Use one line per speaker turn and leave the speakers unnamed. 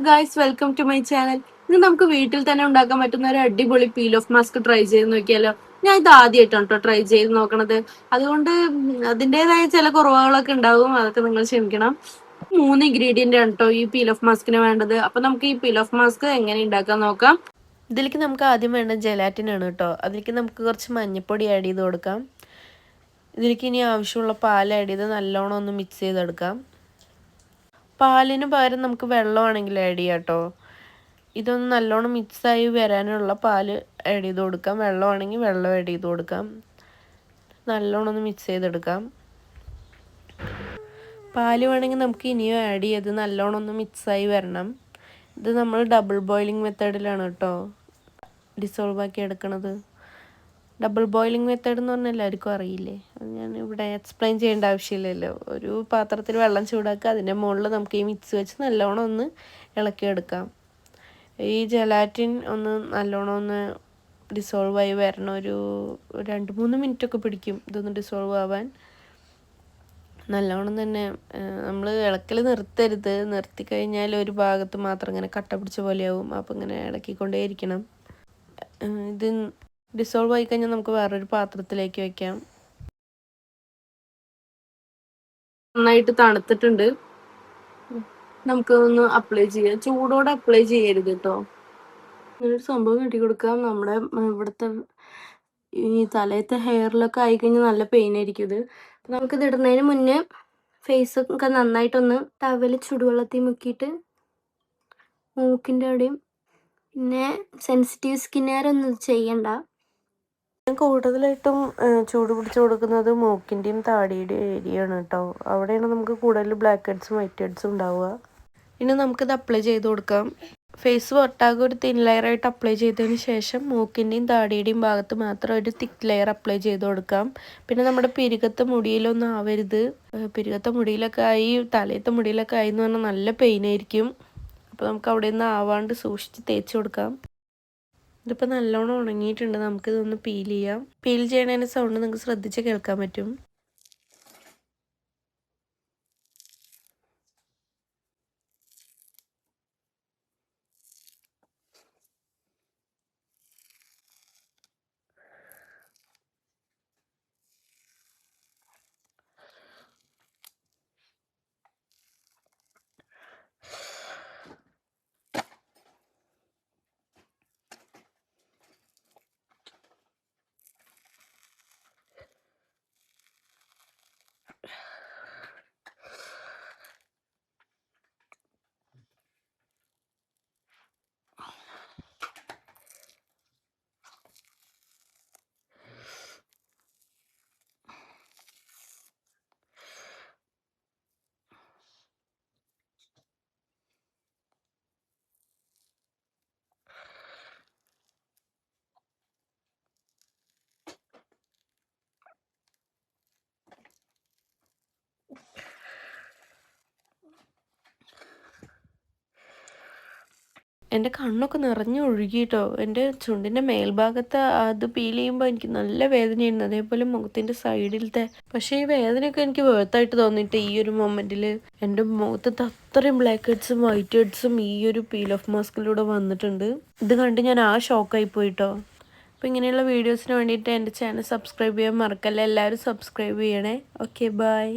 Guys, welcome to my channel. ഇന്ന് നമുക്ക് വീട്ടിൽ തന്നെ ഉണ്ടാക്കാൻ പറ്റുന്ന ഒരു അടിപൊളി പീൽ ഓഫ് മാസ്ക് ട്രൈ ചെയ്ത് നോക്കിയാലോ. ഞാൻ ഇത് ആദ്യമായിട്ടാണ് കേട്ടോ ട്രൈ ചെയ്ത് നോക്കണത്. അതുകൊണ്ട് അതിൻ്റെതായ ചില കുറവുകളൊക്കെ ഉണ്ടാവും, അതൊക്കെ നിങ്ങൾ ക്ഷമിക്കണം. 3 ഇൻഗ്രീഡിയൻ്റ് ആണ് കേട്ടോ ഈ പീൽ ഓഫ് മാസ്കിന് വേണ്ടത്. അപ്പൊ നമുക്ക് ഈ പീൽ ഓഫ് മാസ്ക് എങ്ങനെ ഉണ്ടാക്കാൻ നോക്കാം.
ഇതിലേക്ക് നമുക്ക് ആദ്യം വേണ്ട ജെലാറ്റിനാണ് കേട്ടോ. അതിലേക്ക് നമുക്ക് കുറച്ച് മഞ്ഞൾപ്പൊടി ആഡ് ചെയ്ത് കൊടുക്കാം. ഇതിലേക്ക് ഇനി ആവശ്യമുള്ള പാൽ ആഡ് ചെയ്ത് നല്ലോണം ഒന്ന് മിക്സ് ചെയ്തെടുക്കാം. പാലിന് പകരം നമുക്ക് വെള്ളമാണെങ്കിൽ ആഡ് ചെയ്യാം കേട്ടോ. ഇതൊന്ന് നല്ലോണം മിക്സായി വരാനുള്ള പാല് ആഡ് ചെയ്ത് കൊടുക്കാം. വെള്ളമാണെങ്കിൽ വെള്ളം ആഡ് ചെയ്ത് കൊടുക്കാം. നല്ലോണം ഒന്ന് മിക്സ് ചെയ്തെടുക്കാം. പാല് വേണമെങ്കിൽ നമുക്ക് ഇനിയും ആഡ് ചെയ്ത് നല്ലോണം ഒന്ന് മിക്സായി വരണം. ഇത് നമ്മൾ ഡബിൾ ബോയിലിംഗ് മെത്തേഡിലാണ് കേട്ടോ ഡിസോൾവ് ആക്കി എടുക്കണത്. ഡബിൾ ബോയിലിംഗ് മെത്തേഡ് എന്ന് പറഞ്ഞാൽ എല്ലാവർക്കും അറിയില്ലേ, അത് ഞാൻ ഇവിടെ എക്സ്പ്ലെയിൻ ചെയ്യേണ്ട ആവശ്യമില്ലല്ലോ. ഒരു പാത്രത്തിൽ വെള്ളം ചൂടാക്കുക, അതിൻ്റെ മുകളിൽ നമുക്ക് ഈ മിക്സ് വെച്ച് നല്ലോണം ഒന്ന് ഇളക്കിയെടുക്കാം. ഈ ജെലാറ്റിൻ ഒന്ന് നല്ലോണം ഒന്ന് ഡിസോൾവ് ആയി വരണം. ഒരു 2-3 മിനിറ്റൊക്കെ പിടിക്കും ഇതൊന്ന് ഡിസോൾവ് ആവാൻ. നല്ലോണം തന്നെ നമ്മൾ ഇളക്കൽ നിർത്തരുത്. നിർത്തിക്കഴിഞ്ഞാൽ ഒരു ഭാഗത്ത് മാത്രം ഇങ്ങനെ കട്ട പിടിച്ച പോലെയാവും. അപ്പോൾ ഇങ്ങനെ ഇളക്കിക്കൊണ്ടേയിരിക്കണം. ഇത് ഡിസോൾവ് ആയി കഴിഞ്ഞാൽ നമുക്ക് വേറൊരു പാത്രത്തിലേക്ക് വെക്കാം.
നന്നായിട്ട് തണുത്തിട്ടുണ്ട്. നമുക്കൊന്ന് അപ്ലൈ ചെയ്യാം. ചൂടോടെ അപ്ലൈ ചെയ്യരുത് കേട്ടോ. ഒരു സംഭവം കെട്ടി കൊടുക്കാം. നമ്മുടെ ഇവിടുത്തെ ഈ തലയത്തെ ഹെയറിലൊക്കെ ആയിക്കഴിഞ്ഞാൽ നല്ല പെയിൻ ആയിരിക്കും ഇത്. അപ്പം നമുക്കിത് ഇടുന്നതിന് മുന്നേ ഫേസൊക്കെ നന്നായിട്ടൊന്ന് ടവൽ ചുടുവെള്ളത്തിൽ മുക്കിയിട്ട് മൂക്കിൻ്റെ അവിടെയും, പിന്നെ സെൻസിറ്റീവ് സ്കിന്നുകാരൊന്നും ചെയ്യണ്ട.
ഞാൻ കൂടുതലായിട്ടും ചൂട് പിടിച്ച് കൊടുക്കുന്നത് മൂക്കിൻ്റെയും താടിയുടെയും ഏരിയയാണ് കേട്ടോ. അവിടെയാണ് നമുക്ക് കൂടുതൽ ബ്ലാക്ക് ഹെഡ്സും വൈറ്റ് ഹെഡ്സും ഉണ്ടാവുക. ഇനി നമുക്കിത് അപ്ലൈ ചെയ്ത് കൊടുക്കാം. ഫേസ് ഒട്ടാകെ ഒരു തിൻ ലെയറായിട്ട് അപ്ലൈ ചെയ്തതിന് ശേഷം മൂക്കിൻ്റെയും താടിയുടെയും ഭാഗത്ത് മാത്രം ഒരു തിക്ക് ലെയർ അപ്ലൈ ചെയ്ത് കൊടുക്കാം. പിന്നെ നമ്മുടെ പിരികത്തെ മുടിയിലൊന്നും ആവരുത്. പിരികത്തെ മുടിയിലൊക്കെ ആയി, തലയത്തെ മുടിയിലൊക്കെ ആയി എന്ന് പറഞ്ഞാൽ നല്ല പെയിൻ ആയിരിക്കും. അപ്പോൾ നമുക്ക് അവിടെ നിന്ന് ആവാണ്ട് സൂക്ഷിച്ച് തേച്ച് കൊടുക്കാം. ഇതിപ്പോൾ നല്ലോണം ഉണങ്ങിയിട്ടുണ്ട്. നമുക്കിതൊന്ന് പീൽ ചെയ്യാം. പീൽ ചെയ്യണതിൻ്റെ സൗണ്ട് നിങ്ങൾക്ക് ശ്രദ്ധിച്ച് കേൾക്കാൻ പറ്റും. എൻ്റെ കണ്ണൊക്കെ നിറഞ്ഞു ഒഴുകിയിട്ടോ. എൻ്റെ ചുണ്ടിൻ്റെ മേൽഭാഗത്ത് അത് പീൽ ചെയ്യുമ്പോൾ എനിക്ക് നല്ല വേദനയായിരുന്നു. അതേപോലെ മുഖത്തിൻ്റെ സൈഡിലത്തെ. പക്ഷേ ഈ വേദനയൊക്കെ എനിക്ക് വേർത്തായിട്ട് തോന്നിയിട്ട് ഈ ഒരു മൊമെൻറ്റിൽ എൻ്റെ മുഖത്ത് അത്രയും ബ്ലാക്ക് ഹെഡ്സും വൈറ്റ് ഹെഡ്സും ഈ ഒരു പീൽ ഓഫ് മാസ്കിലൂടെ വന്നിട്ടുണ്ട്. ഇത് കണ്ട് ഞാൻ ഷോക്കായി പോയിട്ടോ. അപ്പോൾ ഇങ്ങനെയുള്ള വീഡിയോസിന് വേണ്ടിയിട്ട് എൻ്റെ ചാനൽ സബ്സ്ക്രൈബ് ചെയ്യാൻ മറക്കല്ല. എല്ലാവരും സബ്സ്ക്രൈബ് ചെയ്യണേ. Okay, by.